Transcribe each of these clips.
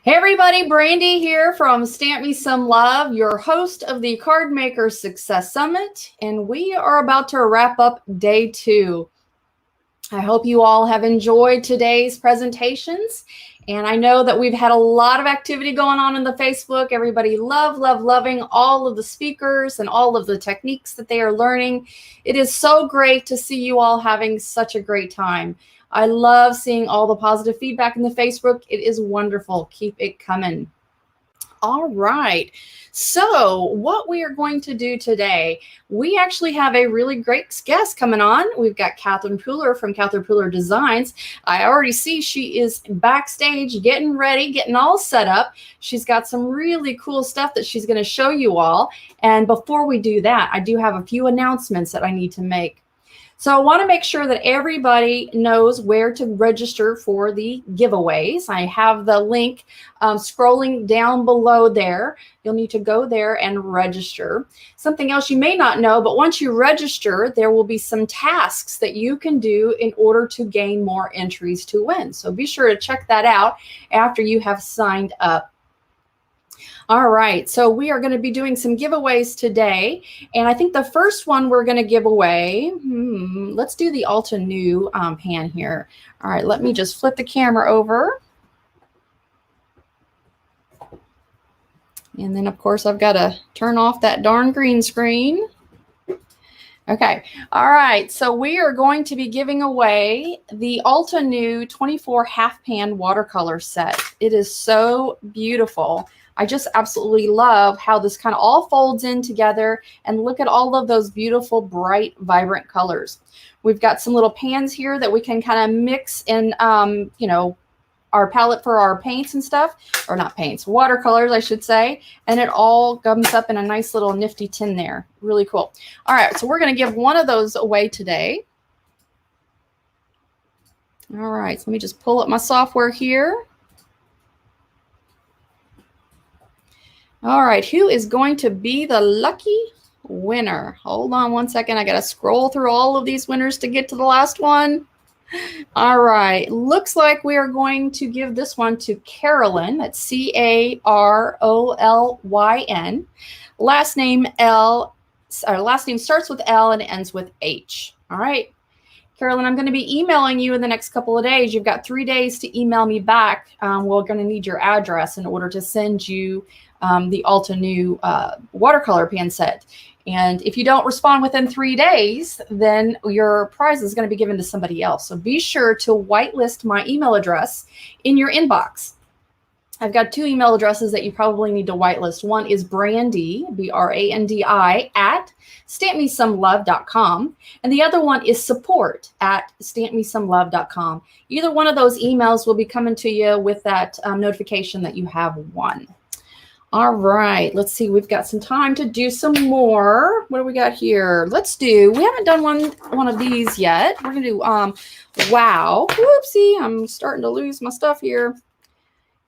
Hey everybody, Brandy here from Stamp Me Some Love, your host of the Card Maker Success Summit, and we are about to wrap up day 2. I hope you all have enjoyed today's presentations, and I know that we've had a lot of activity going on in the Facebook. Everybody loving all of the speakers and all of the techniques that they are learning. It is so great to see you all having such a great time. I love seeing all the positive feedback in the Facebook. It is wonderful. Keep it coming. All right. So what we are going to do today, we actually have a really great guest coming on. We've got Catherine Pooler from Catherine Pooler Designs. I already see she is backstage getting ready, getting all set up. She's got some really cool stuff that she's going to show you all. And before we do that, I do have a few announcements that I need to make. So I want to make sure that everybody knows where to register for the giveaways. I have the link scrolling down below there. You'll need to go there and register. Something else you may not know, but once you register, there will be some tasks that you can do in order to gain more entries to win. So be sure to check that out after you have signed up. All right, so we are going to be doing some giveaways today, and I think the first one we're going to give away, let's do the Alta New pan here. All right, let me just flip the camera over. And then, of course, I've got to turn off that darn green screen. Okay, all right, so we are going to be giving away the Alta New 24 half pan watercolor set. It is so beautiful. I just absolutely love how this kind of all folds in together, and look at all of those beautiful, bright, vibrant colors. We've got some little pans here that we can kind of mix in, you know, our palette for our paints and stuff, or not paints, watercolors, I should say. And it all comes up in a nice little nifty tin there. Really cool. All right, so we're going to give one of those away today. All right, so let me just pull up my software here. All right, who is going to be the lucky winner? Hold on one second. I got to scroll through all of these winners to get to the last one. All right, looks like we are going to give this one to Carolyn. That's Carolyn. Last name starts with L and ends with H. All right, Carolyn, I'm going to be emailing you in the next couple of days. You've got 3 days to email me back. We're going to need your address in order to send you the Alta New watercolor pan set. And if you don't respond within 3 days, then your prize is going to be given to somebody else. So be sure to whitelist my email address in your inbox. I've got 2 email addresses that you probably need to whitelist. One is Brandy, B-R-A-N-D-I, at stampmesomelove.com. And the other one is support at stampmesomelove.com. Either one of those emails will be coming to you with that notification that you have won. All right, let's see. We've got some time to do some more. What do we got here? We haven't done one of these yet. We're going to do wow. Whoopsie, I'm starting to lose my stuff here.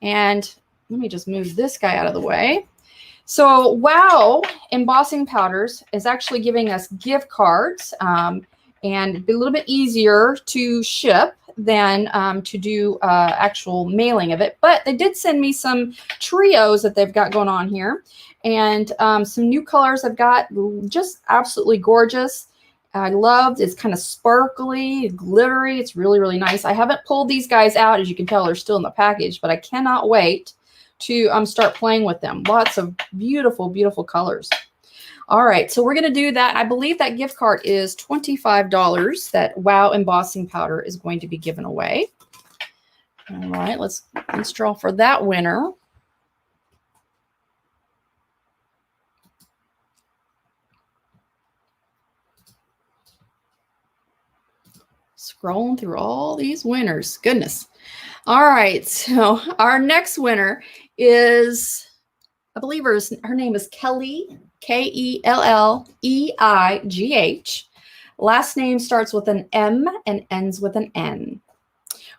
And let me just move this guy out of the way. So wow Embossing Powders is actually giving us gift cards, and it'd be a little bit easier to ship than to do actual mailing of it. But they did send me some trios that they've got going on here, and some new colors I've got, just absolutely gorgeous. I loved it's kind of sparkly, glittery. It's really nice. I haven't pulled these guys out. As you can tell, they're still in the package, but I cannot wait to start playing with them. Lots of beautiful colors. All right, so we're going to do that. I believe that gift card is $25 that Wow Embossing Powder is going to be given away. All right, let's draw for that winner. Scrolling through all these winners. Goodness. All right, so our next winner is, I believe her name is Kelly, Kelleigh. Last name starts with an M and ends with an N.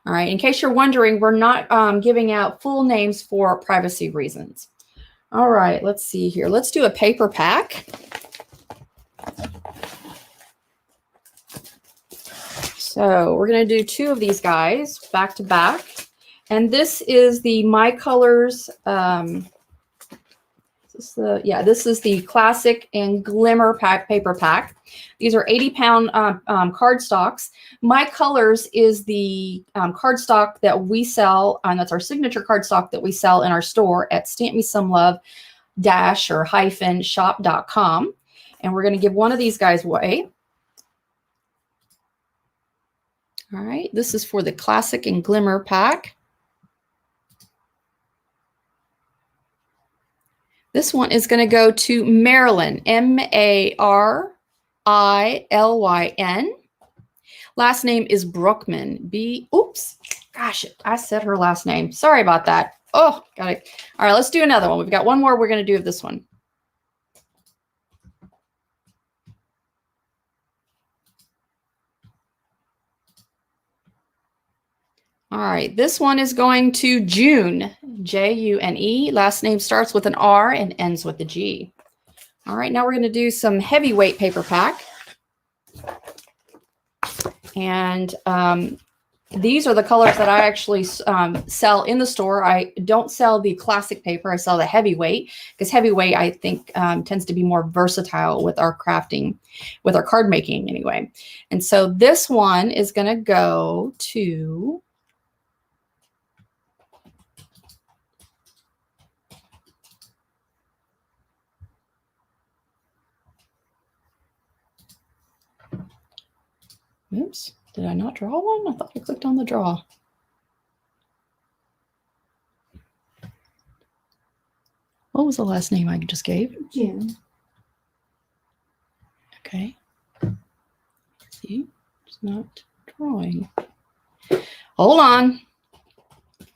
All right, in case you're wondering, we're not giving out full names for privacy reasons. All right, let's see here. Let's do a paper pack. So we're going to do 2 of these guys back to back. And this is the My Colors. This is the Classic and Glimmer paper pack. These are 80-pound cardstocks. My Colors is the cardstock that we sell, and that's our signature cardstock that we sell in our store at stampmesomelove-shop.com. And we're going to give one of these guys away. All right, this is for the Classic and Glimmer pack. This one is going to go to Marilyn, M-A-R-I-L-Y-N. Last name is Brookman, oops, gosh, I said her last name. Sorry about that. Oh, got it. All right, let's do another one. We've got one more we're going to do of this one. All right, this one is going to June, J-U-N-E. Last name starts with an R and ends with a G. All right, now we're going to do some heavyweight paper pack. And these are the colors that I actually sell in the store. I don't sell the classic paper. I sell the heavyweight, because heavyweight, I think, tends to be more versatile with our crafting, with our card making anyway. And so this one is going to go to... Oops, did I not draw one? I thought I clicked on the draw. What was the last name I just gave? June. Okay. See, it's not drawing. Hold on.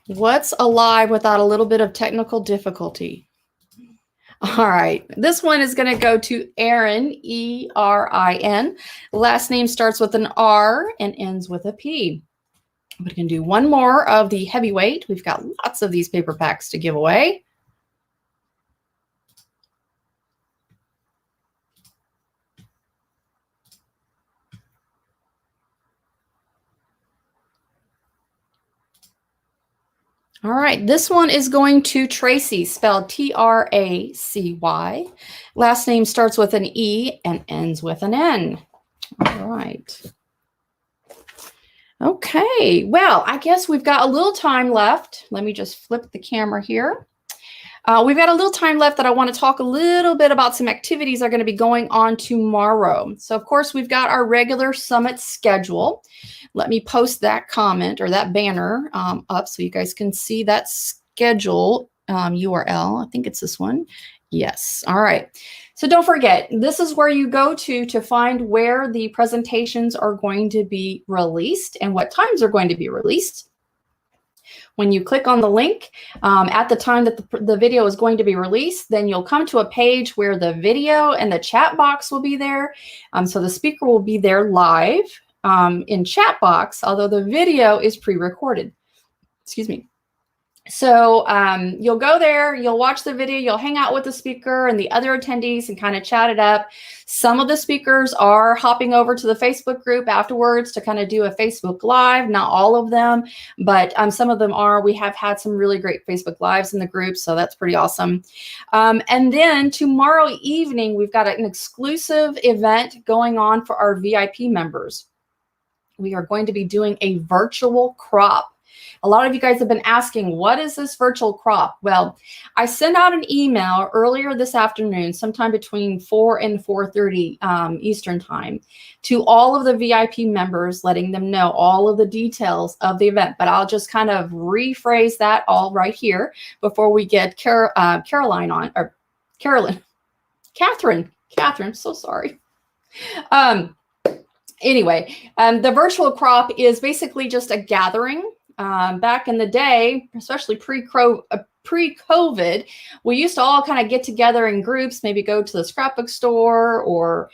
What's alive without a little bit of technical difficulty? All right, this one is going to go to Erin, E-R-I-N. Last name starts with an R and ends with a P. We're going to do one more of the heavyweight. We've got lots of these paper packs to give away. All right, this one is going to Tracy, spelled T-R-A-C-Y. Last name starts with an E and ends with an N. All right. Okay, well, I guess we've got a little time left. Let me just flip the camera here. We've got a little time left that I want to talk a little bit about some activities that are going to be going on tomorrow. So, of course, we've got our regular summit schedule. Let me post that comment or that banner up so you guys can see that schedule URL. I think it's this one. Yes. All right. So don't forget, this is where you go to find where the presentations are going to be released and what times are going to be released. When you click on the link at the time that the video is going to be released, then you'll come to a page where the video and the chat box will be there. So the speaker will be there live in chat box, although the video is pre-recorded. Excuse me. So you'll go there, you'll watch the video, you'll hang out with the speaker and the other attendees and kind of chat it up. Some of the speakers are hopping over to the Facebook group afterwards to kind of do a Facebook Live. Not all of them, but some of them are. We have had some really great Facebook Lives in the group, so that's pretty awesome. And then tomorrow evening, we've got an exclusive event going on for our VIP members. We are going to be doing a virtual crop. A lot of you guys have been asking, what is this virtual crop? Well, I sent out an email earlier this afternoon, sometime between 4 and 4:30 Eastern time, to all of the VIP members, letting them know all of the details of the event. But I'll just kind of rephrase that all right here before we get Caroline on, or Catherine, so sorry. Anyway, the virtual crop is basically just a gathering. Back in the day, especially pre-COVID, we used to all kind of get together in groups, maybe go to the scrapbook store or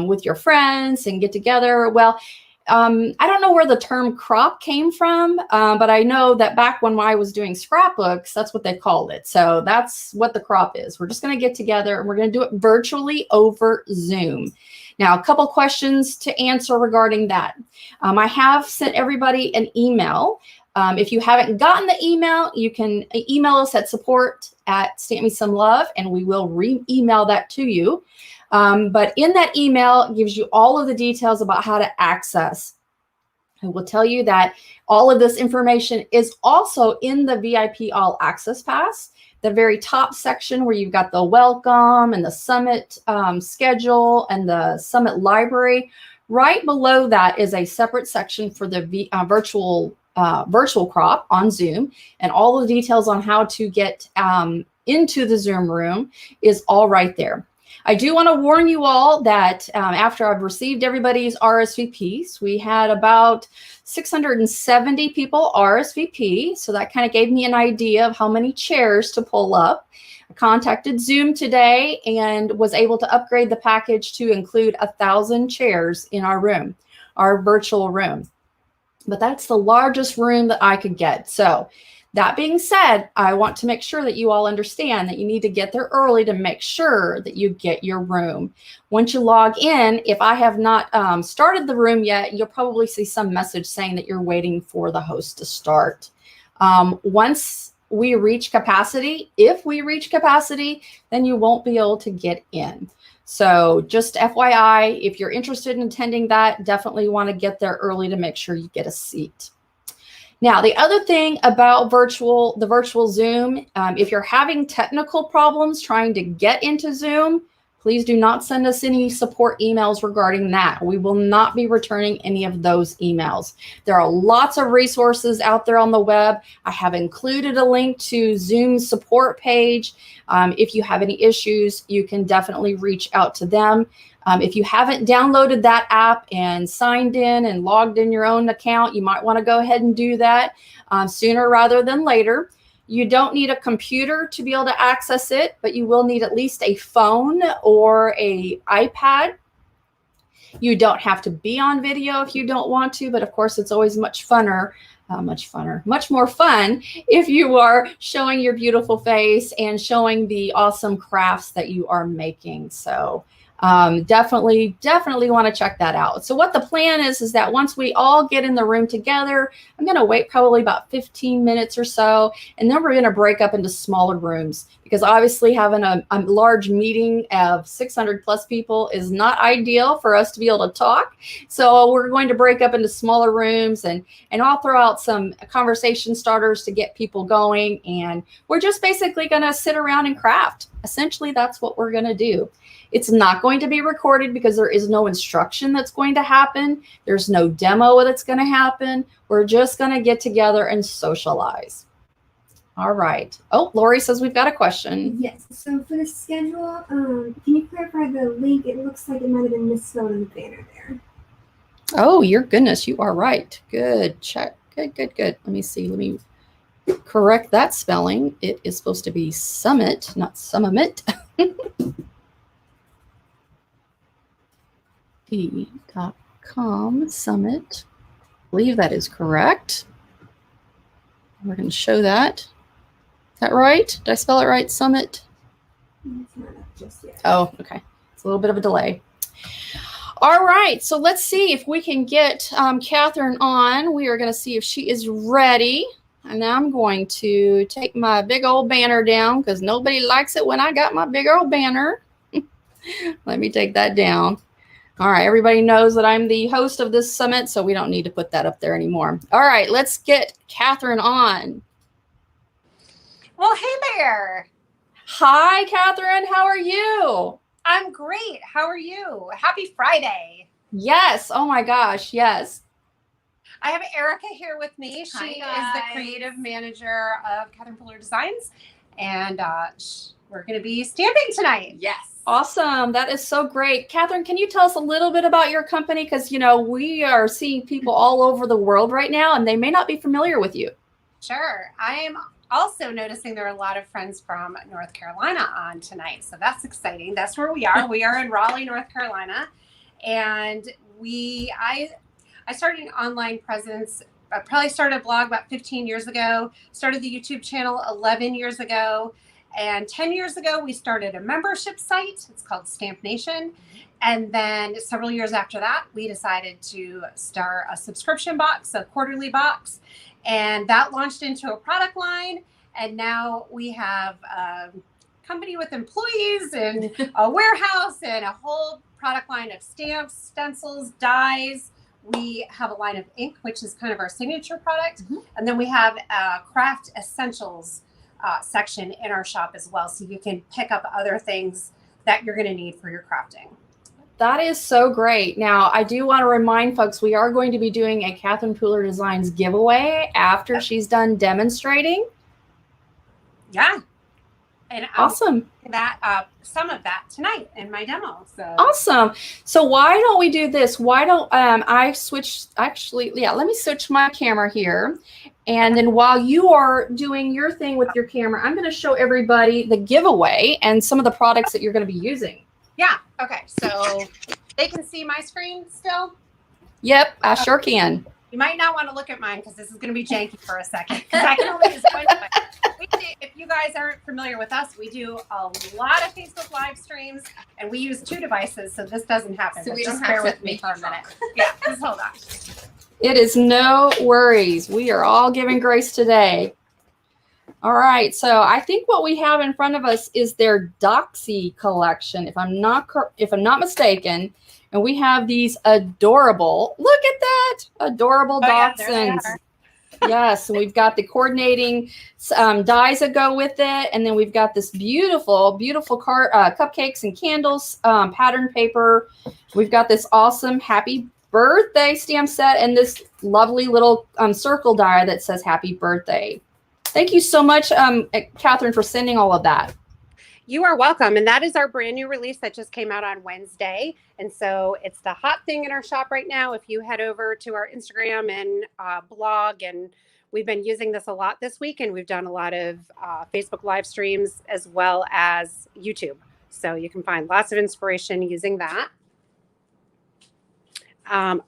with your friends and get together. Well, I don't know where the term crop came from, but I know that back when I was doing scrapbooks, that's what they called it. So that's what the crop is. We're just going to get together and we're going to do it virtually over Zoom. Now, a couple questions to answer regarding that. I have sent everybody an email If you haven't gotten the email, you can email us at support@stampmesomelove, and we will re-email that to you. But in that email, it gives you all of the details about how to access. I will tell you that all of this information is also in the VIP All Access Pass, the very top section where you've got the welcome and the summit schedule and the summit library. Right below that is a separate section for the virtual crop on Zoom, and all the details on how to get into the Zoom room is all right there. I do want to warn you all that after I've received everybody's RSVPs, we had about 670 people RSVP. So that kind of gave me an idea of how many chairs to pull up. I contacted Zoom today and was able to upgrade the package to include 1,000 chairs in our room, our virtual room. But that's the largest room that I could get. So that being said, I want to make sure that you all understand that you need to get there early to make sure that you get your room. Once you log in, if I have not started the room yet, you'll probably see some message saying that you're waiting for the host to start. Once we reach capacity, if we reach capacity, then you won't be able to get in. So just FYI, if you're interested in attending that, definitely want to get there early to make sure you get a seat. Now, the other thing about the virtual Zoom, if you're having technical problems trying to get into Zoom, please do not send us any support emails regarding that. We will not be returning any of those emails. There are lots of resources out there on the web. I have included a link to Zoom's support page. If you have any issues, you can definitely reach out to them. If you haven't downloaded that app and signed in and logged in your own account, you might want to go ahead and do that sooner rather than later. You don't need a computer to be able to access it, but you will need at least a phone or an iPad. You don't have to be on video if you don't want to, but of course it's always much more fun if you are showing your beautiful face and showing the awesome crafts that you are making. So definitely want to check that out. So what the plan is that once we all get in the room together, I'm going to wait probably about 15 minutes or so, and then we're going to break up into smaller rooms, because obviously having a large meeting of 600 plus people is not ideal for us to be able to talk. So we're going to break up into smaller rooms, and I'll throw out some conversation starters to get people going, and we're just basically going to sit around and craft. Essentially, that's what we're going to do. It's not going to be recorded because there is no instruction that's going to happen. There's no demo that's going to happen. We're just going to get together and socialize. All right. Oh, Lori says we've got a question. Yes. So for the schedule, can you clarify the link? It looks like it might have been misspelled in the banner there. Oh, your goodness. You are right. Good. Check. Good. Let me see. Let me correct that spelling. It is supposed to be summit, not summit. .com summit. I believe that is correct. We're going to show that. Is that right? Did I spell it right? Summit? It's not up just yet. Oh, okay. It's a little bit of a delay. All right. So let's see if we can get Catherine on. We are going to see if she is ready. And I'm going to take my big old banner down because nobody likes it when I got my big old banner. Let me take that down. All right, everybody knows that I'm the host of this summit, so we don't need to put that up there anymore. All right, let's get Catherine on. Well, hey there. Hi, Catherine. How are you? I'm great. How are you? Happy Friday. Yes. Oh, my gosh. Yes. I have Erica here with me. She is the creative manager of Catherine Fuller Designs, and we're going to be stamping tonight. Yes. Awesome. That is so great. Catherine, can you tell us a little bit about your company? Because, you know, we are seeing people all over the world right now, and they may not be familiar with you. Sure. I am also noticing there are a lot of friends from North Carolina on tonight. So that's exciting. That's where we are. We are in Raleigh, North Carolina. And I started an online presence. I probably started a blog about 15 years ago, started the YouTube channel 11 years ago. And 10 years ago, we started a membership site. It's called Stamp Nation. And then several years after that, we decided to start a subscription box, a quarterly box. And that launched into a product line. And now we have a company with employees and a warehouse and a whole product line of stamps, stencils, dies. We have a line of ink, which is kind of our signature product. And then we have a craft essentials section in our shop as well. So you can pick up other things that you're going to need for your crafting. That is so great. Now, I do want to remind folks, we are going to be doing a Catherine Pooler Designs giveaway after she's done demonstrating. Yeah. And awesome. That some of that tonight in my demo. So awesome. So why don't we do this? Why don't I switch? Actually, yeah, let me switch my camera here. And then while you are doing your thing with your camera, I'm going to show everybody the giveaway and some of the products that you're going to be using. Yeah. Okay. So they can see my screen still? Yep, I sure can. You might not want to look at mine because this is going to be janky for a second. Because I can only use one device. If you guys aren't familiar with us, we do a lot of Facebook live streams and we use 2 devices. So this doesn't happen. So we just don't bear have with to me make for a you minute. talk. Yeah. Just hold on. It is no worries. We are all giving grace today. All right, so I think what we have in front of us is their Doxy collection, if I'm not mistaken, and we have these adorable. Look at that, adorable Dachshunds. Yes, and we've got the coordinating dies that go with it, and then we've got this beautiful, beautiful cupcakes and candles, pattern paper. We've got this awesome happy birthday stamp set and this lovely little circle die that says happy birthday. Thank you so much, Catherine, for sending all of that. You are welcome. And that is our brand new release that just came out on Wednesday. And so it's the hot thing in our shop right now. If you head over to our Instagram and blog, and we've been using this a lot this week, and we've done a lot of Facebook live streams as well as YouTube. So you can find lots of inspiration using that.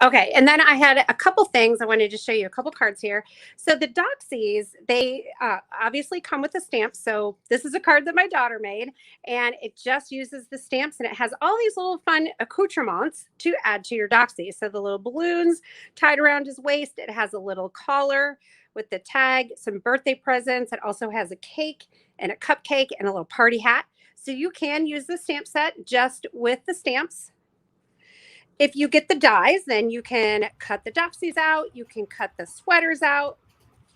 Okay, and then I had a couple things. I wanted to show you a couple cards here. So the Doxies, they obviously come with a stamp. So this is a card that my daughter made, and it just uses the stamps, and it has all these little fun accoutrements to add to your Doxy. So the little balloons tied around his waist. It has a little collar with the tag, some birthday presents. It also has a cake and a cupcake and a little party hat. So you can use the stamp set just with the stamps. If you get the dies, then you can cut the Doxies out. You can cut the sweaters out.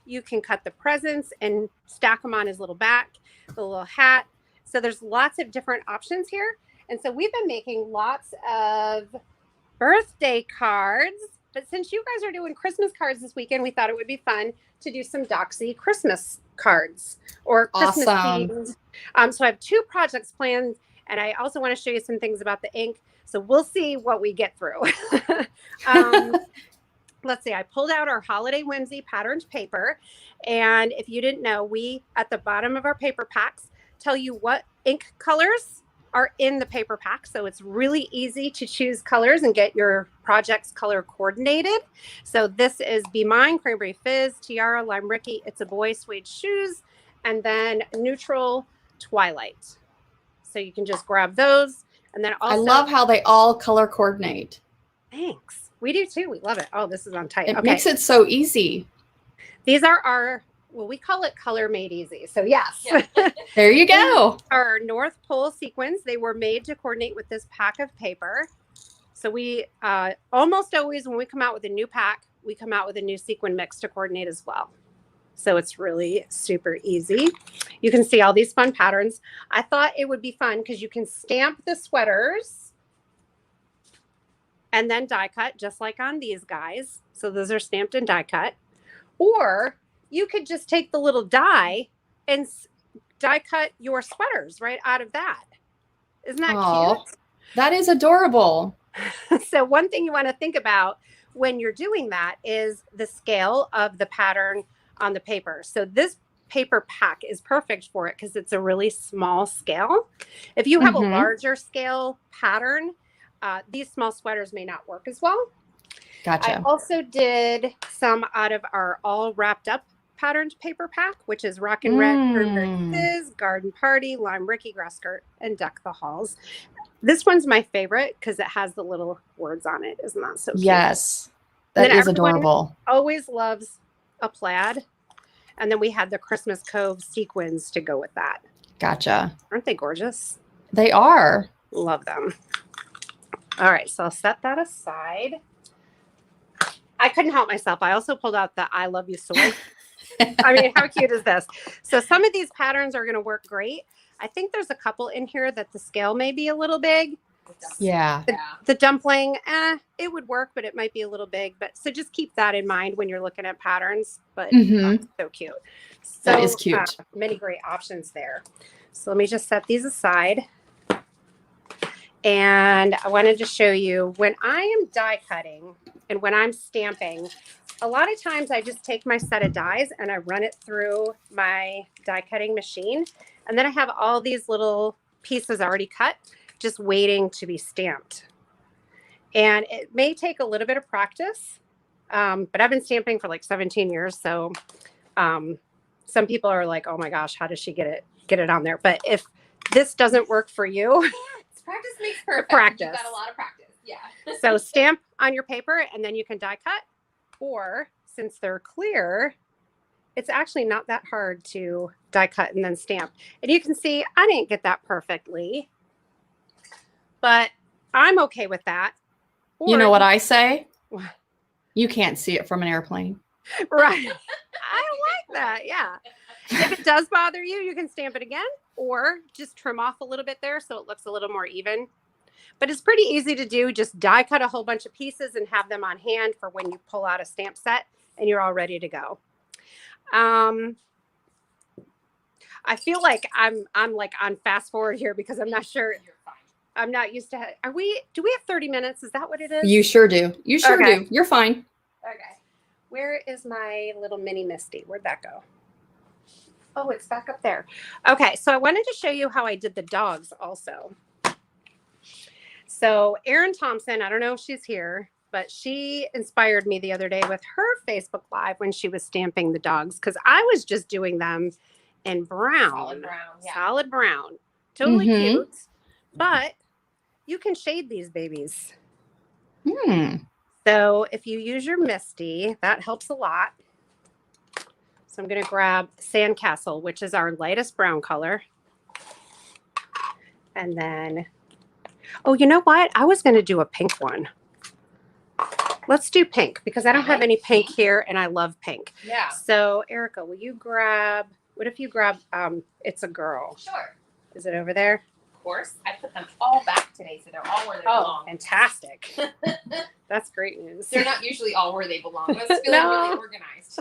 You can cut the presents and stack them on his little back, the little hat. So there's lots of different options here. And so we've been making lots of birthday cards. But since you guys are doing Christmas cards this weekend, we thought it would be fun to do some Doxy Christmas cards or Christmas themed. So I have 2 projects planned, and I also want to show you some things about the ink. So we'll see what we get through. Let's see. I pulled out our Holiday Whimsy patterned paper. And if you didn't know, we, at the bottom of our paper packs, tell you what ink colors are in the paper pack. So it's really easy to choose colors and get your projects color coordinated. So this is Be Mine, Cranberry Fizz, Tiara, Lime Ricky, It's a Boy, Suede Shoes, and then Neutral, Twilight. So you can just grab those. And then also, I love how they all color coordinate. Thanks. We do too. We love it. Oh, this is on tight. It makes it so easy. These are our, well, we call it color made easy. So yes. Yeah. There you go. Our North Pole sequins, they were made to coordinate with this pack of paper. So we almost always, when we come out with a new pack, we come out with a new sequin mix to coordinate as well. So it's really super easy. You can see all these fun patterns. I thought it would be fun because you can stamp the sweaters and then die cut, just like on these guys. So those are stamped and die cut. Or you could just take the little die and die cut your sweaters right out of that. Isn't that cute? That is adorable. So one thing you want to think about when you're doing that is the scale of the pattern on the paper. So this paper pack is perfect for it because it's a really small scale. If you have a larger scale pattern, these small sweaters may not work as well. Gotcha. I also did some out of our all wrapped up patterned paper pack, which is Rockin' Red, Cranberry Fizz, Garden Party, Lime Ricky, Grass Skirt, and Deck the Halls. This one's my favorite because it has the little words on it. Isn't that so cute? Yes. That is adorable. Always loves a plaid. And then we had the Christmas Cove sequins to go with that. Gotcha. Aren't they gorgeous? They are. Love them. All right, so I'll set that aside. I couldn't help myself. I also pulled out the I Love You Soy. I mean, how cute is this? So some of these patterns are going to work great. I think there's a couple in here that the scale may be a little big. Yeah. The dumpling, it would work, but it might be a little big. But so just keep that in mind when you're looking at patterns. But so cute. So, that is cute. Many great options there. So let me just set these aside. And I wanted to show you when I am die cutting and when I'm stamping, a lot of times I just take my set of dies and I run it through my die cutting machine. And then I have all these little pieces already cut, just waiting to be stamped. And it may take a little bit of practice, but I've been stamping for like 17 years. So some people are like, oh my gosh, how does she get it on there? But if this doesn't work for you, practice makes perfect. Practice. You've got a lot of practice. Yeah. So stamp on your paper and then you can die cut. Or since they're clear, it's actually not that hard to die cut and then stamp. And you can see I didn't get that perfectly, but I'm okay with that. Or, you know what I say? What? You can't see it from an airplane. Right. I like that. Yeah. If it does bother you, you can stamp it again or just trim off a little bit there so it looks a little more even. But it's pretty easy to do. Just die cut a whole bunch of pieces and have them on hand for when you pull out a stamp set and you're all ready to go. I feel like I'm like on fast forward here because I'm not sure. You're fine. I'm not used to. Do we have 30 minutes? Is that what it is? You sure do. You sure Okay. do. You're fine. Okay. Where is my little mini Misty? Where'd that go? Oh, it's back up there. Okay, so I wanted to show you how I did the dogs also. So Erin Thompson, I don't know if she's here, but she inspired me the other day with her Facebook Live when she was stamping the dogs because I was just doing them in brown. Solid brown. Yeah. Solid brown. Totally cute. But you can shade these babies. So if you use your Misty, that helps a lot. So I'm going to grab Sandcastle, which is our lightest brown color. And then, oh, you know what? I was going to do a pink one. Let's do pink because I don't have any pink here and I love pink. Yeah. So Erica, will you grab, what if you grab, it's a girl. Sure. Is it over there? Of course. I put them all back today, so they're all where they belong. Fantastic. That's great news. They're not usually all where they belong. I was feeling No. really organized.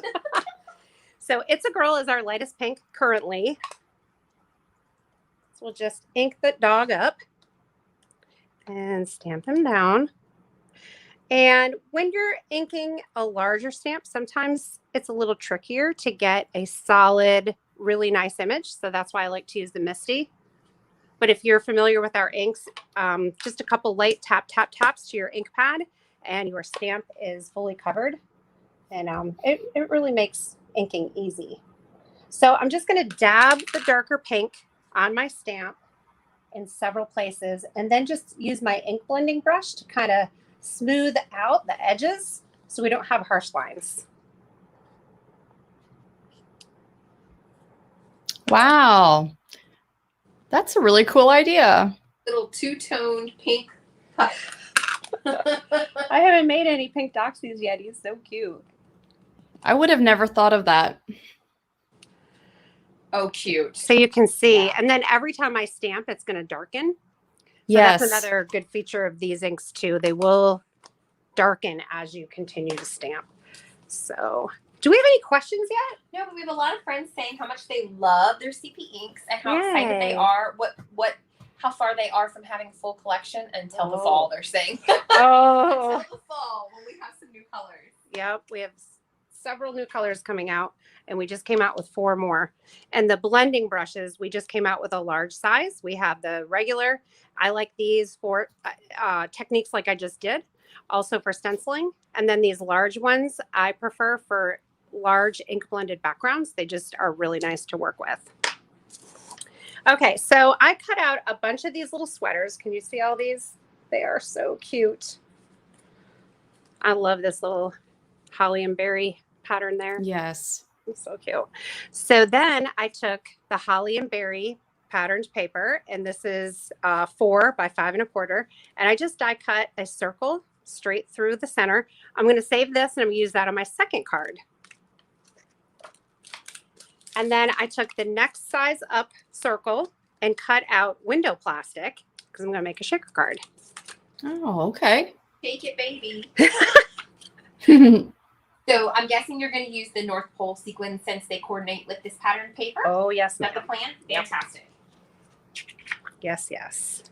So It's a Girl is our lightest pink currently. So we'll just ink the dog up and stamp him down. And when you're inking a larger stamp, sometimes it's a little trickier to get a solid, really nice image. So that's why I like to use the Misty. But if you're familiar with our inks, just a couple light taps to your ink pad and your stamp is fully covered. And it really makes inking easy. So I'm just going to dab the darker pink on my stamp in several places and then just use my ink blending brush to kind of smooth out the edges so we don't have harsh lines. Wow. That's a really cool idea. Little two-toned pink puff. I haven't made any pink doxies yet. He's so cute. I would have never thought of that. Oh, cute. So you can see, Yeah. and then every time I stamp, it's going to darken. So Yes. that's another good feature of these inks too. They will darken as you continue to stamp. So do we have any questions yet? No, but we have a lot of friends saying how much they love their CP inks and how excited they Yay. are. How far they are from having a full collection until the fall. They're saying. Oh, Until the fall when we have some new colors. yep. We have several new colors coming out and we just came out with 4 more. And the blending brushes, we just came out with a large size. We have the regular. I like these for techniques like I just did, also for stenciling. And then these large ones I prefer for large ink blended backgrounds. They just are really nice to work with. Okay, so I cut out a bunch of these little sweaters. Can you see all these? They are so cute. I love this little holly and berry pattern there? Yes. So cute. So then I took the holly and berry patterned paper, and this is 4 by 5 1/4, and I just die cut a circle straight through the center. I'm going to save this and I'm going to use that on my second card. And then I took the next size up circle and cut out window plastic because I'm going to make a shaker card. Oh, okay. Take it, baby. So I'm guessing you're going to use the North Pole sequin since they coordinate with this patterned paper. Oh, yes, Is that ma'am. the plan? Yep. Fantastic. Yes, yes.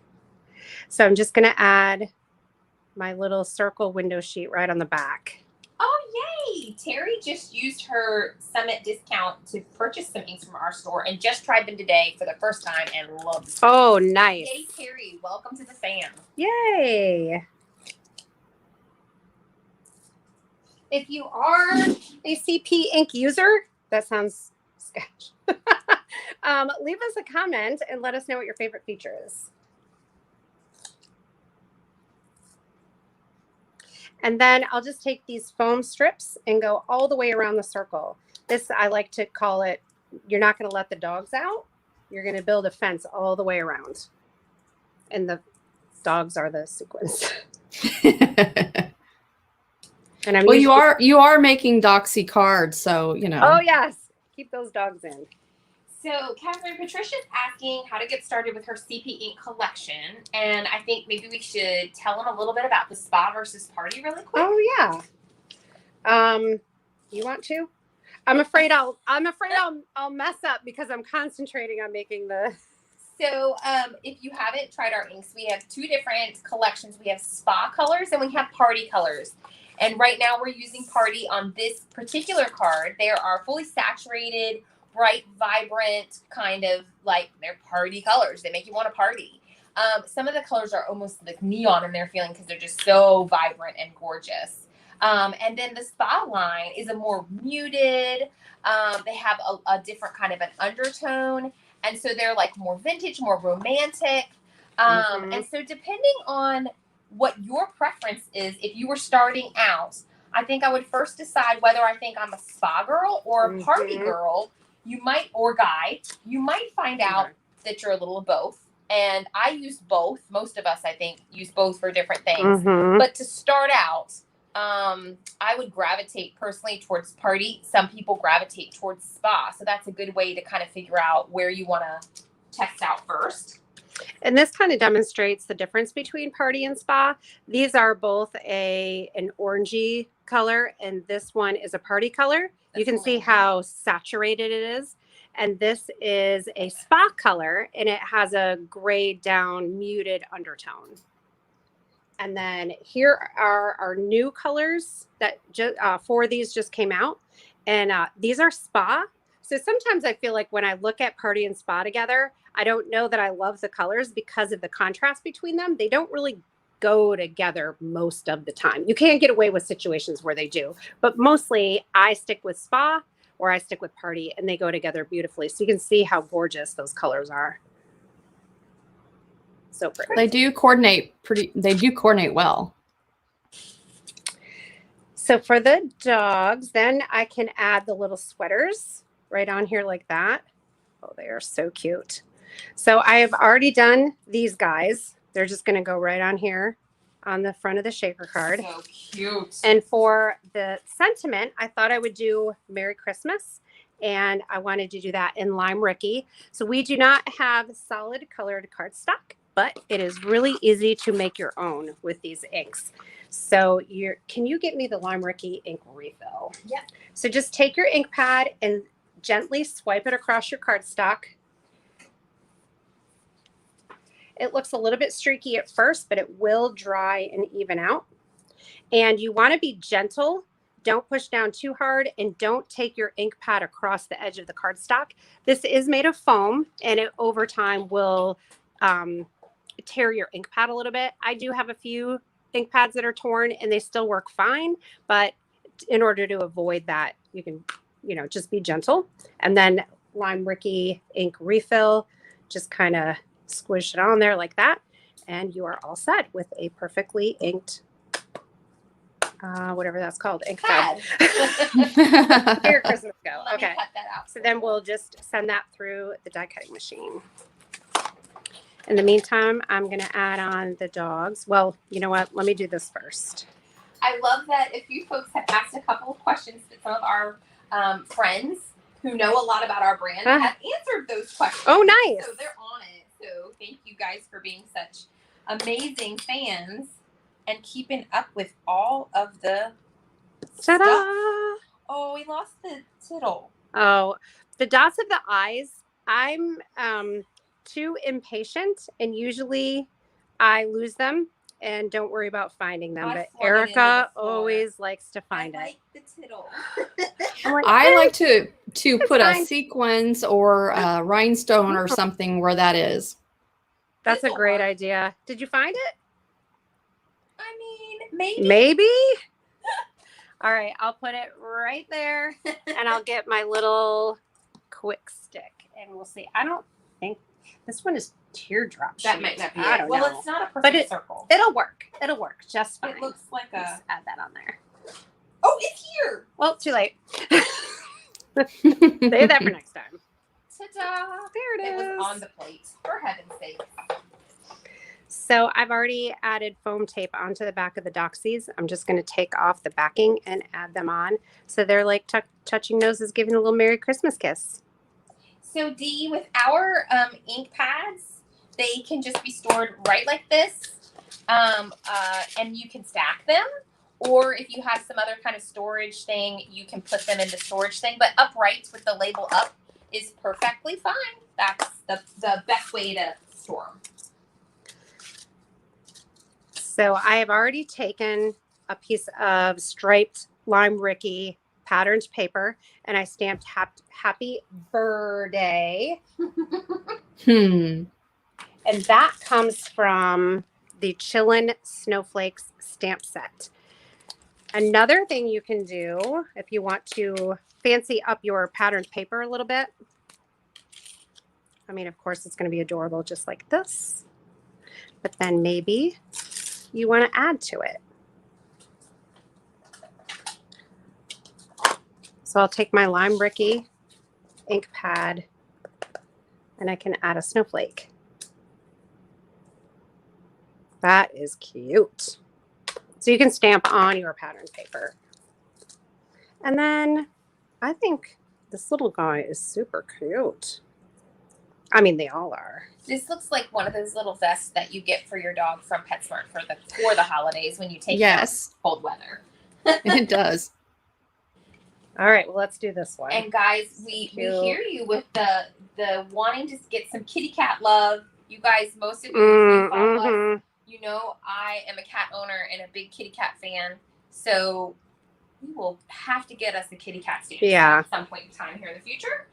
So I'm just going to add my little circle window sheet right on the back. Oh, yay! Terry just used her Summit discount to purchase some inks from our store and just tried them today for the first time and loved them. Oh, nice. Yay, Terry. Welcome to the fam. Yay. If you are a CP ink user, that sounds sketch. Leave us a comment and let us know what your favorite feature is. And then I'll just take these foam strips and go all the way around the circle. This, I like to call it, you're not going to let the dogs out. You're going to build a fence all the way around. And the dogs are the sequins. And I'm Well, you are making Doxy cards, so you know. Oh yes, keep those dogs in. So Catherine, Patricia's asking how to get started with her CP ink collection, and I think maybe we should tell them a little bit about the spa versus party really quick. Oh yeah. You want to? I'm afraid I'll mess up because I'm concentrating on making the. So if you haven't tried our inks, we have 2 different collections. We have spa colors and we have party colors. And right now we're using party on this particular card. They are fully saturated, bright, vibrant, kind of like they're party colors. They make you want to party. Some of the colors are almost like neon in their feeling because they're just so vibrant and gorgeous. And then the spa line is a more muted. They have a different kind of an undertone. And so they're like more vintage, more romantic. And so depending on what your preference is, if you were starting out, I think I would first decide whether I think I'm a spa girl or a party girl. You might, or guy, you might find out that you're a little of both. And I use both. Most of us, I think, use both for different things. But to start out, I would gravitate personally towards party. Some people gravitate towards spa. So that's a good way to kind of figure out where you want to test out first. And this kind of demonstrates the difference between party and spa. These are both an orangey color, and this one is a party color. You can see how saturated it is. And this is a spa color, and it has a grayed down, muted undertone. And then here are our new colors that 4 of these just came out. And these are spa. So sometimes I feel like when I look at party and spa together, I don't know that I love the colors because of the contrast between them. They don't really go together most of the time. You can get away with situations where they do, but mostly I stick with spa or I stick with party, and they go together beautifully. So you can see how gorgeous those colors are. So pretty. They do coordinate well. So for the dogs, then I can add the little sweaters right on here like that. Oh, they are so cute. So I have already done these guys. They're just going to go right on here on the front of the shaker card. So cute. And for the sentiment, I thought I would do Merry Christmas. And I wanted to do that in Lime Ricky. So we do not have solid colored cardstock, but it is really easy to make your own with these inks. So can you get me the Lime Ricky ink refill? Yeah. So just take your ink pad and gently swipe it across your cardstock. It looks a little bit streaky at first, but it will dry and even out. And you want to be gentle. Don't push down too hard, and don't take your ink pad across the edge of the cardstock. This is made of foam, and it over time will tear your ink pad a little bit. I do have a few ink pads that are torn, and they still work fine. But in order to avoid that, you can, just be gentle. And then Lime Ricky ink refill, just kind of squish it on there like that, and you are all set with a perfectly inked whatever that's called, ink Pad. pad. Here, Christmas go. Let me Okay. cut that out. So then we'll just send that through the die cutting machine. In the meantime, I'm going to add on the dogs. Well, you know what? Let me do this first. I love that if you folks have asked a couple of questions that some of our friends who know a lot about our brand have answered those questions. Oh, nice. So they're on it. So thank you guys for being such amazing fans and keeping up with all of the Ta-da! stuff. Oh, we lost the tittle. Oh, the dots of the eyes. I'm too impatient, and usually I lose them and don't worry about finding them. I But flung it into the Erica floor. always likes to find I it. like the tittle. I'm like, I like to put a fine. sequins or a rhinestone or something where that is. That's a This'll great work. idea. Did you find it? I mean, maybe. Maybe. All right, I'll put it right there, and I'll get my little quick stick, and we'll see. I don't think this one is teardrop That shaped. might not be I it. don't Well, know. it's not a But perfect circle. It'll work. It'll work just fine. It looks like a. Just add that on there. Oh, it's here. Well, too late. Save that for next time. Ta-da! There it It is. was on the plate. For heaven's sake. So I've already added foam tape onto the back of the doxies. I'm just going to take off the backing and add them on. So they're like touching noses, giving a little Merry Christmas kiss. So Dee, with our ink pads, they can just be stored right like this, and you can stack them. Or if you have some other kind of storage thing, you can put them in the storage thing. But upright with the label up is perfectly fine. That's the best way to store them. So I have already taken a piece of striped lime Ricky patterned paper and I stamped Happy Birthday. Hmm. And that comes from the Chillin' Snowflakes stamp set. Another thing you can do if you want to fancy up your patterned paper a little bit. I mean, of course, it's going to be adorable just like this. But then maybe you want to add to it. So I'll take my lime Ricky ink pad and I can add a snowflake. That is cute. So you can stamp on your pattern paper. And then I think this little guy is super cute. I mean, they all are. This looks like one of those little vests that you get for your dog from PetSmart for the holidays when you take Yes. it out in cold weather. It does. All right, well, let's do this one. And guys, we Cute. hear you with the wanting to get some kitty cat love. You guys, most of you who follow us, you know I am a cat owner and a big kitty cat fan. So we will have to get us a kitty cat stamp at some point in time here in the future.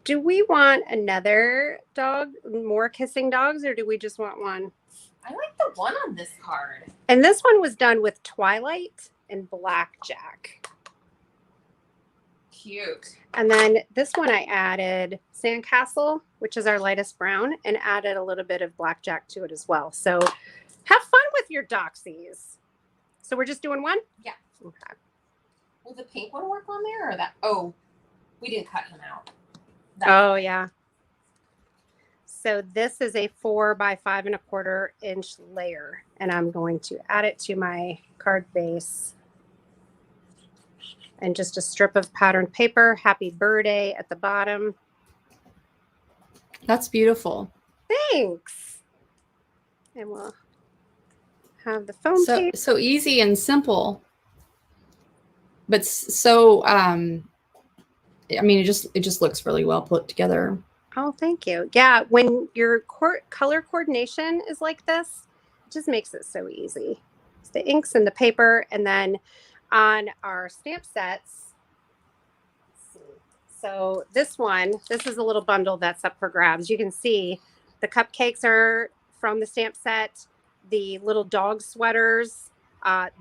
Do we want another dog, more kissing dogs, or do we just want one? I like the one on this card. And this one was done with Twilight and Blackjack. Cute. And then this one I added Sandcastle, which is our lightest brown, and added a little bit of Blackjack to it as well. So have fun with your doxies. So we're just doing one? Yeah. Okay. Will the pink one work on there or that? Oh, we didn't cut him out. Oh, yeah. So this is a 4 by 5 1/4 inch layer, and I'm going to add it to my card base. And just a strip of patterned paper, Happy Birthday at the bottom. That's beautiful. Thanks. And we'll have the foam tape. So easy and simple, but so I mean, it just looks really well put together. Oh, thank you. Yeah, when your color coordination is like this, it just makes it so easy. It's the inks and the paper, and then on our stamp sets. Let's see. So this is a little bundle that's up for grabs. You can see the cupcakes are from the stamp set. The little dog sweaters.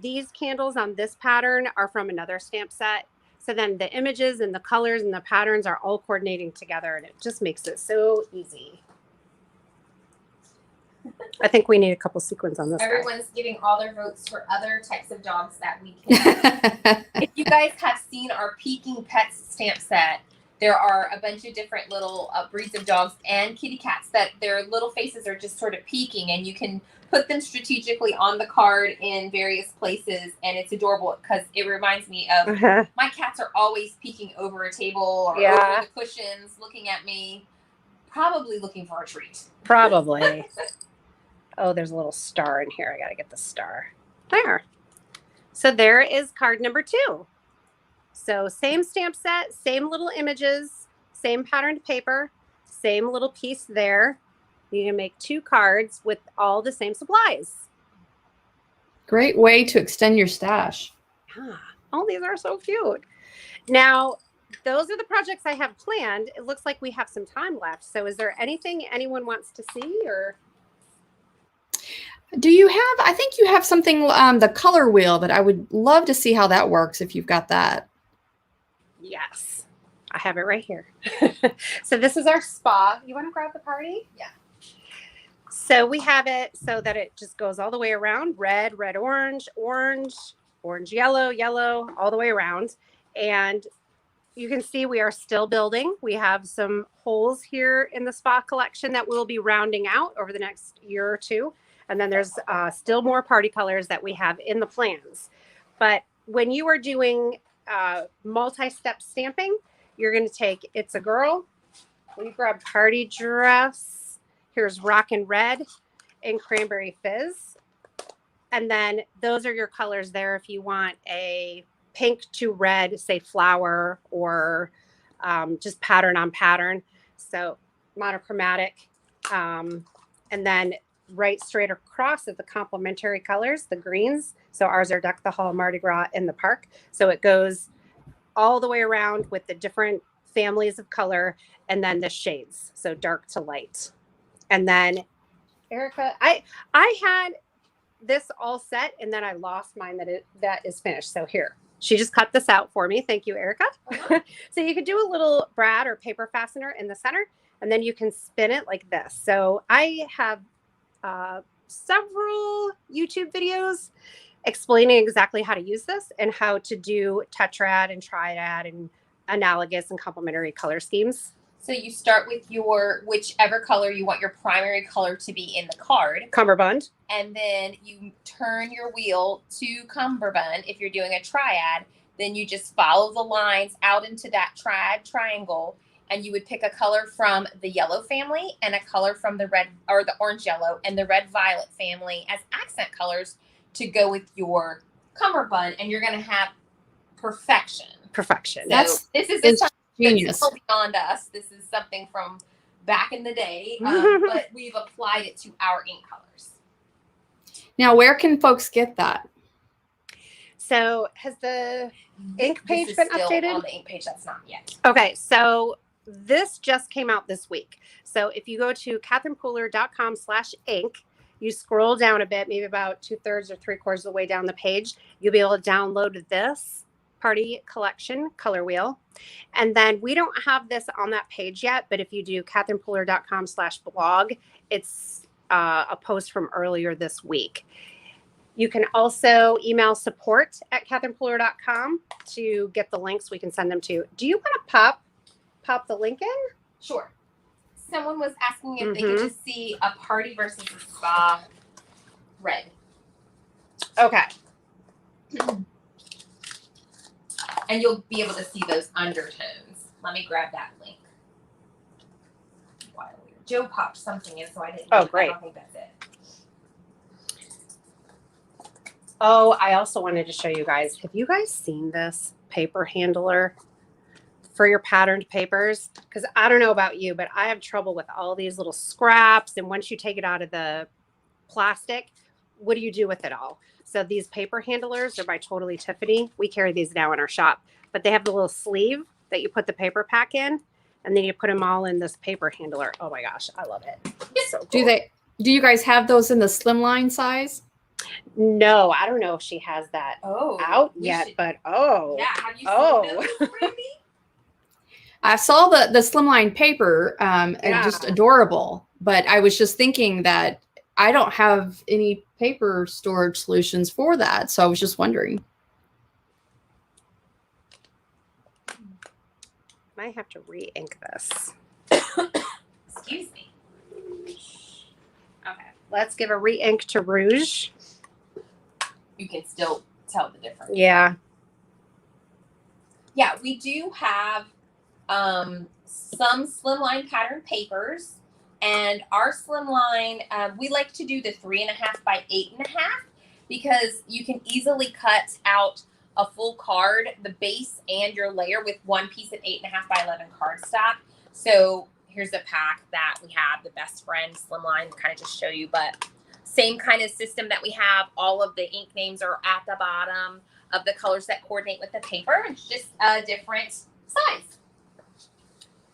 These candles on this pattern are from another stamp set. So then the images and the colors and the patterns are all coordinating together, and it just makes it so easy. I think we need a couple sequins on this guy. Everyone's giving all their votes for other types of dogs that we can. If you guys have seen our Peking Pets stamp set, there are a bunch of different little breeds of dogs and kitty cats that their little faces are just sort of peeking, and you can put them strategically on the card in various places, and it's adorable because it reminds me of my cats are always peeking over a table or over the cushions, looking at me, probably looking for a treat. Probably. Oh, there's a little star in here. I got to get the star. There. So there is card number 2. So same stamp set, same little images, same patterned paper, same little piece there. You can make 2 cards with all the same supplies. Great way to extend your stash. Oh, these are so cute. Now, those are the projects I have planned. It looks like we have some time left. So is there anything anyone wants to see or? Do you have, I think you have something, the color wheel that I would love to see how that works if you've got that. Yes, I have it right here. So this is our spa. You want to grab the party? Yeah. So we have it so that it just goes all the way around. Red, red, orange, orange, orange, yellow, yellow, all the way around. And you can see we are still building. We have some holes here in the spa collection that we'll be rounding out over the next year or 2. And then there's still more party colors that we have in the plans. But when you are doing multi-step stamping, you're going to take It's a Girl. We grab Party Dress. Here's Rockin' Red and Cranberry Fizz. And then those are your colors there if you want a pink to red, say flower, or just pattern on pattern. So monochromatic. And then right straight across is the complementary colors, the greens. So ours are Deck the Hall, Mardi Gras in the Park. So it goes all the way around with the different families of color and then the shades. So dark to light. And then Erica, I had this all set and then I lost mine that is finished. So here, she just cut this out for me. Thank you, Erica. So you could do a little brad or paper fastener in the center and then you can spin it like this. So I have several YouTube videos explaining exactly how to use this and how to do tetrad and triad and analogous and complementary color schemes. So you start with your whichever color you want your primary color to be in the card. Cummerbund. And then you turn your wheel to cummerbund. If you're doing a triad, then you just follow the lines out into that triad triangle. And you would pick a color from the yellow family and a color from the red or the orange yellow and the red violet family as accent colors to go with your cummerbund. And you're going to have perfection. Perfection. So this is genius. That's beyond us. This is something from back in the day, but we've applied it to our ink colors. Now, where can folks get that? So has the ink page been updated? On the ink page, that's not yet. Okay, so this just came out this week. So if you go to katherinepooler.com/ink, you scroll down a bit, maybe about 2/3 or 3/4 of the way down the page, you'll be able to download this party collection color wheel. And then we don't have this on that page yet, but if you do katherinepooler.com/blog, it's a post from earlier this week. You can also email support@katherinepooler.com to get the links we can send them to. Do you want to pop the link in? Sure. Someone was asking if they could just see a party versus a spa red. Okay. And you'll be able to see those undertones. Let me grab that link. Joe popped something in, so I didn't. Oh, great. I don't think that's it. Oh, I also wanted to show you guys. Have you guys seen this paper handler for your patterned papers? Because I don't know about you, but I have trouble with all these little scraps. And once you take it out of the plastic, what do you do with it all? So these paper handlers are by Totally Tiffany. We carry these now in our shop, but they have the little sleeve that you put the paper pack in, and then you put them all in this paper handler. Oh my gosh, I love it. So cool. Do you guys have those in the slimline size? No, I don't know if she has that out yet, but yeah, have you seen those, Brandy? I saw the slimline paper and just adorable, but I was just thinking that I don't have any paper storage solutions for that. So I was just wondering. Might have to re-ink this. Excuse me. Okay, let's give a re-ink to Rouge. You can still tell the difference. Yeah. Yeah, we do have some slimline pattern papers, and our slimline, we like to do the 3.5 by 8.5 because you can easily cut out a full card, the base and your layer with one piece of 8.5 by 11 cardstock. So here's a pack that we have, the Best Friend slimline, kind of just show you, but same kind of system that we have. All of the ink names are at the bottom of the colors that coordinate with the paper. It's just a different size.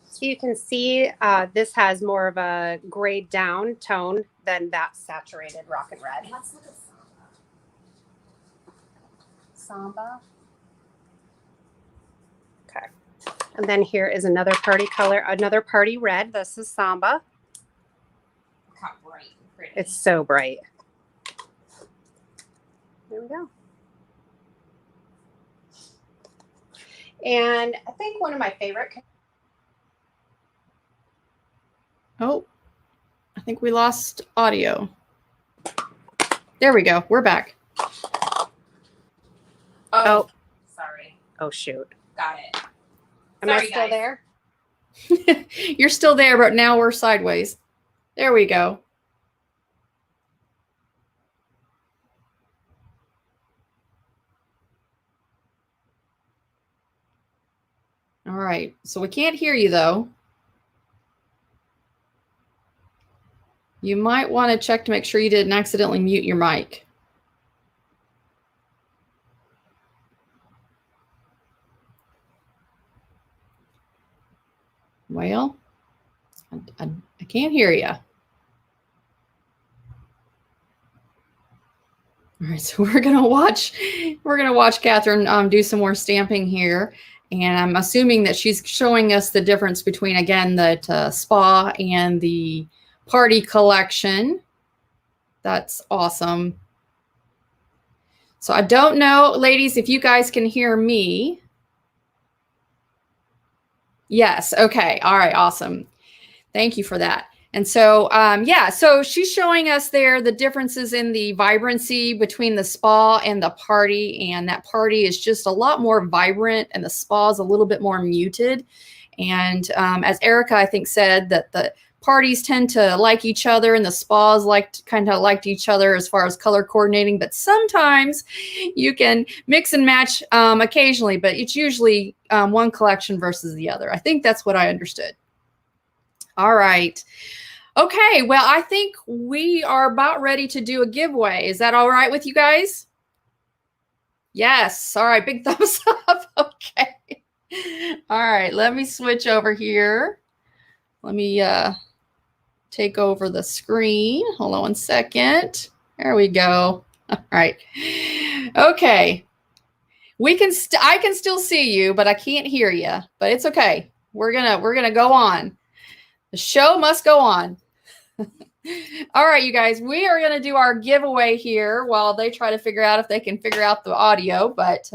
So you can see this has more of a grayed down tone than that saturated rock and red. Let's look at Samba. Okay. And then here is another party color, another party red. This is Samba. Look how bright and pretty. It's so bright. There we go. And I think one of my favorite. Oh, I think we lost audio. There we go. We're back. Oh. Sorry. Oh, shoot. Got it. Am I Sorry, still guys. there? You're still there, but now we're sideways. There we go. All right. So we can't hear you, though. You might want to check to make sure you didn't accidentally mute your mic. Well, I can't hear you. All right, so we're gonna watch Catherine do some more stamping here, and I'm assuming that she's showing us the difference between, again, the spa and the party collection. That's awesome. So I don't know, ladies, if you guys can hear me. Yes. Okay. All right. Awesome. Thank you for that. And so, yeah, so she's showing us there the differences in the vibrancy between the spa and the party. And that party is just a lot more vibrant and the spa is a little bit more muted. And as Erica, I think, said, that the parties tend to like each other and the spas kind of liked each other as far as color coordinating. But sometimes you can mix and match occasionally, but it's usually one collection versus the other. I think that's what I understood. All right. Okay. Well, I think we are about ready to do a giveaway. Is that all right with you guys? Yes. All right. Big thumbs up. Okay. All right. Let me switch over here. Let me take over the screen. Hold on 1 second. There we go. All right. Okay. I can still see you, but I can't hear you. But it's okay. We're gonna go on. The show must go on. All right, you guys, we are going to do our giveaway here while they try to figure out if they can figure out the audio. But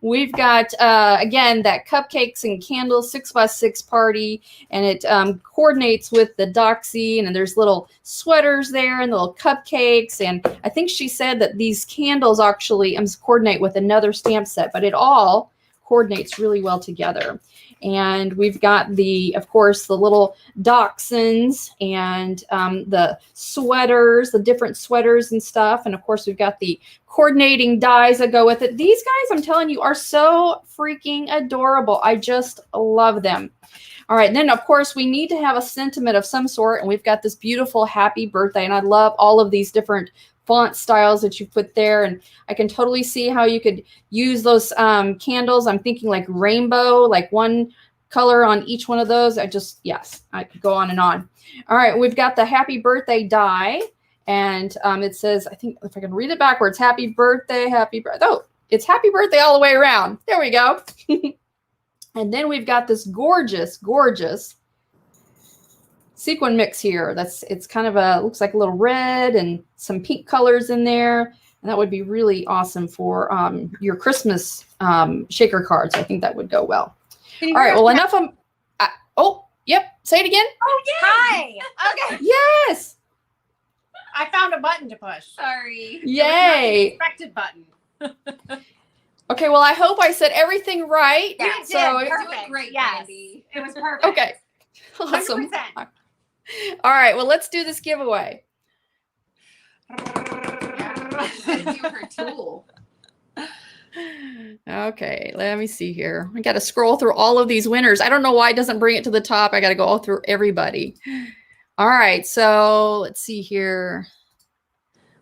we've got, again, that cupcakes and candles 6x6 party, and it coordinates with the doxy, and there's little sweaters there and little cupcakes. And I think she said that these candles actually coordinate with another stamp set, but it all coordinates really well together. And we've got of course, the little dachshunds and the sweaters, the different sweaters and stuff. And of course, we've got the coordinating dies that go with it. These guys, I'm telling you, are so freaking adorable. I just love them. All right. And then, of course, we need to have a sentiment of some sort. And we've got this beautiful happy birthday. And I love all of these different font styles that you put there, and I can totally see how you could use those candles. I'm thinking like rainbow, like one color on each one of those. Yes, I could go on and on. All right, we've got the happy birthday die, and it says, I think if I can read it backwards, happy birthday, happy birthday. Oh, it's happy birthday all the way around. There we go. And then we've got this gorgeous sequin mix here. It's kind of looks like a little red and some pink colors in there. And that would be really awesome for your Christmas shaker cards. I think that would go well. All right, well, enough of, oh, yep, say it again. Oh, yeah. Hi. Okay. Yes. I found a button to push. Sorry. Yay. Expected button. Okay, well, I hope I said everything right. Yeah, You so did. You're Perfect. doing great, Yes. Brandy. It was perfect. Okay. Awesome. 100%. All right, well, let's do this giveaway. Do her tool. Okay, let me see here. I got to scroll through all of these winners. I don't know why it doesn't bring it to the top. I got to go all through everybody. All right, so let's see here.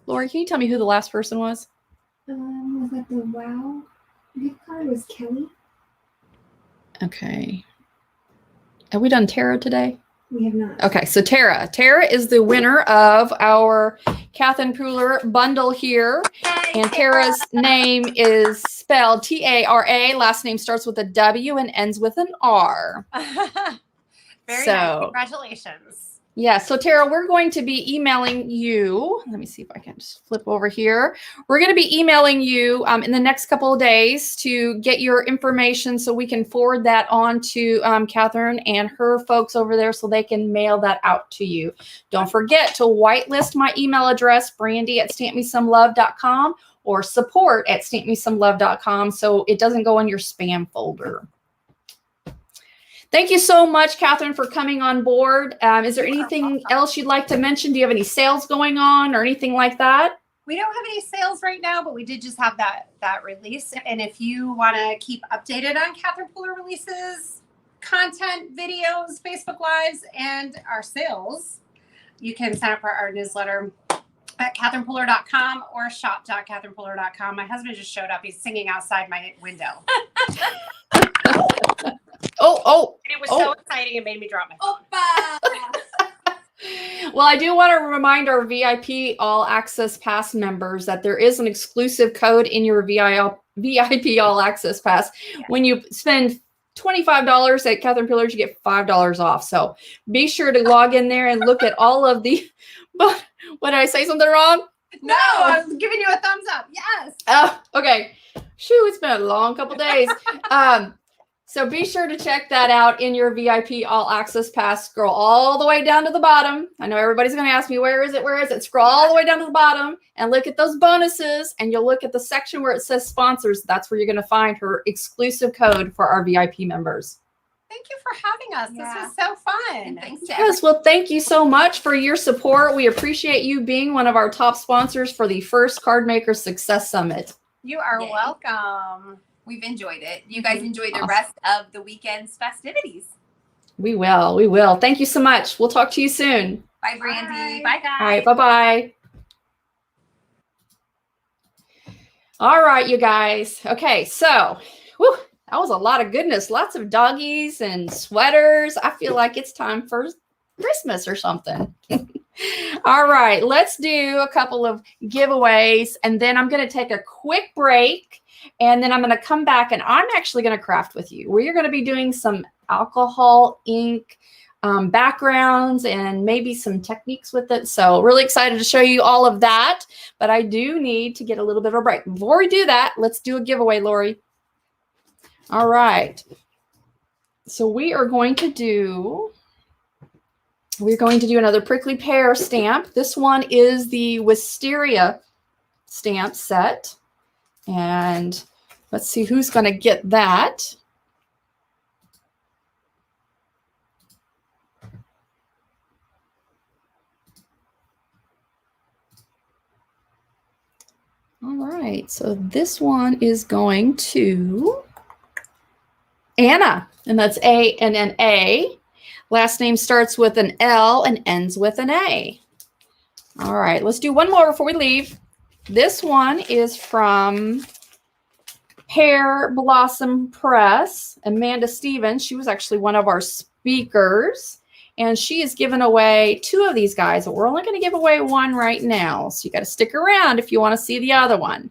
Lori, can you tell me who the last person was? Was that the WoW gift card? Was Kelly? Okay. Have we done Tara today? We have not. Okay, so Tara. Tara is the winner of our Catherine Pooler bundle here. And Tara's name is spelled T-A-R-A. Last name starts with a W and ends with an R. Very So- nice. Congratulations. Yeah, so Tara, we're going to be emailing you. Let me see if I can just flip over here. We're going to be emailing you in the next couple of days to get your information so we can forward that on to Catherine and her folks over there so they can mail that out to you. Don't forget to whitelist my email address, brandy@stampmesomelove.com or support@stampmesomelove.com so it doesn't go in your spam folder. Thank you so much, Catherine, for coming on board. Is there anything else you'd like to mention? Do you have any sales going on or anything like that? We don't have any sales right now, but we did just have that release. And if you want to keep updated on Catherine Pooler releases, content, videos, Facebook Lives, and our sales, you can sign up for our newsletter at catherinepooler.com or shop.catherinepooler.com. My husband just showed up. He's singing outside my window. Oh. And it was so exciting, it made me drop my phone. Well, I do want to remind our VIP All Access Pass members that there is an exclusive code in your VIP All Access Pass. Yeah. When you spend $25 at Catherine Pillars, you get $5 off. So be sure to log in there and look at all of the. But what, did I say something wrong? No, I was giving you a thumbs up. Yes. Oh, okay. Shoo, it's been a long couple days. So be sure to check that out in your VIP All Access Pass. Scroll all the way down to the bottom. I know everybody's going to ask me, where is it? Where is it? Scroll all the way down to the bottom and look at those bonuses. And you'll look at the section where it says sponsors. That's where you're going to find her exclusive code for our VIP members. Thank you for having us. Yeah. This was so fun. And thanks to Yes, well, thank you so much for your support. We appreciate you being one of our top sponsors for the first Card Maker Success Summit. You are Yay. welcome. We've enjoyed it. You guys enjoy the Awesome. rest of the weekend's festivities. We will. We will. Thank you so much. We'll talk to you soon. Bye, Brandy. Bye. Bye, guys. All right. Bye-bye. All right, you guys. Okay, so whew, that was a lot of goodness. Lots of doggies and sweaters. I feel like it's time for Christmas or something. All right, let's do a couple of giveaways, and then I'm going to take a quick break, and then I'm going to come back, and I'm actually going to craft with you. We're going to be doing some alcohol ink backgrounds and maybe some techniques with it. So really excited to show you all of that, but I do need to get a little bit of a break. Before we do that, let's do a giveaway, Lori. All right. So we're going to do another prickly pear stamp. This one is the Wisteria stamp set. And let's see who's going to get that. All right, so this one is going to Anna, and that's A-N-N-A. Last name starts with an L and ends with an A. All right, let's do one more before we leave. This one is from Pear Blossom Press, Amanda Stevens. She was actually one of our speakers, and she has given away 2 of these guys, but we're only going to give away 1 right now. So you got to stick around if you want to see the other one.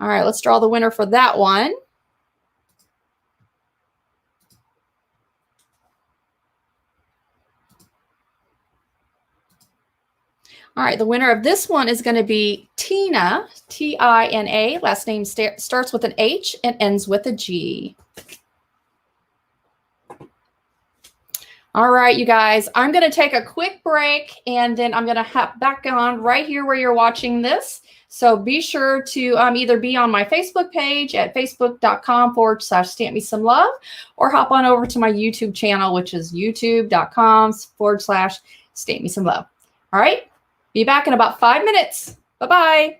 All right, let's draw the winner for that one. All right, the winner of this one is going to be Tina, Tina. Last name starts with an H and ends with a G. All right, you guys, I'm going to take a quick break and then I'm going to hop back on right here where you're watching this. So be sure to either be on my Facebook page at facebook.com/stampmesomelove or hop on over to my YouTube channel, which is youtube.com/stampmesomelove. All right, be back in about 5 minutes. Bye-bye.